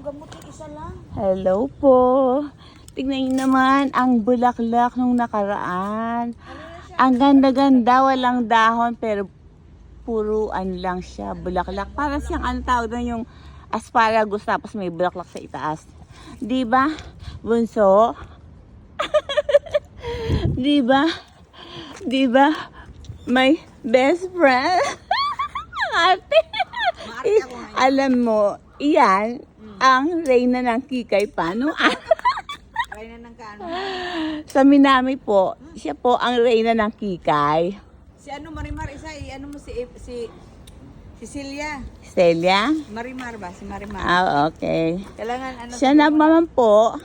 Gamot yung isa lang. Hello po. Tignan niyo naman ang bulaklak nung nakaraan. Ang ganda-ganda, walang dahon pero puro ano lang siya, bulaklak. Para siyang ano tawag doon, yung asparagus tapos may bulaklak sa itaas. 'Di ba? Bunso? 'Di ba? 'Di ba? My best friend. Ate. Alam mo, iyan ang reyna ng kikay panuan. Kaya na ng kaano. Sa Minami po, siya po ang reyna ng kikay. Si ano, Marimar, isa, ano mo si Celia. Celia? Marimar ba? Si Marimar. Ah, okay. Kailangan ano. Siya naman po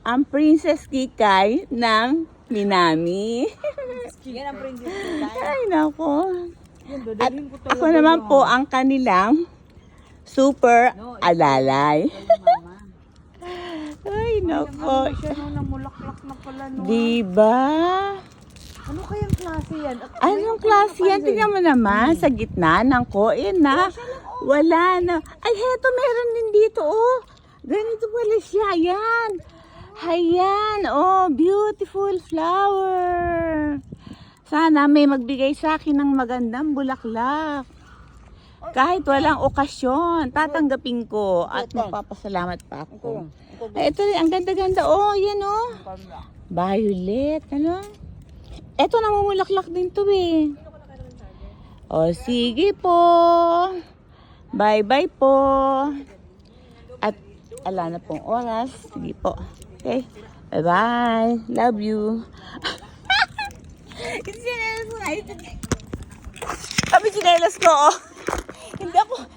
ang Princess Kikay ng Minami. Yan ang princess ko. Ay, nako. Yan, At dadalhin ko ako naman po ang kanilang super alalay. Mama. Ay, nako. Siya no, namulaklak na pala no. Diba? Ano kayang klase yan? Anong klase yan? Tingnan mo naman, sa gitna ng koin na. Wala na. Ay, heto, meron din dito, oh. Ganito pala siya. Ayan. Ayan, oh, beautiful flower. Sana may magbigay sa akin ng magandang bulaklak. Kahit walang okasyon, tatanggapin ko at magpapasalamat pa ako. Ay, ito rin, ang ganda-ganda, oh, yan, oh. Violet, ano? Eto, namumulaklak din to eh. O, sige po. Bye-bye po. At, ala na pong oras. Sige po. Okay. Bye-bye. Love you. Sinelas ko. Kami sinelas ko, oh.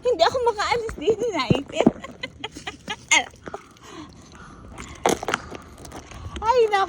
Hindi ako makaalis dito na ipit. Ay, naku.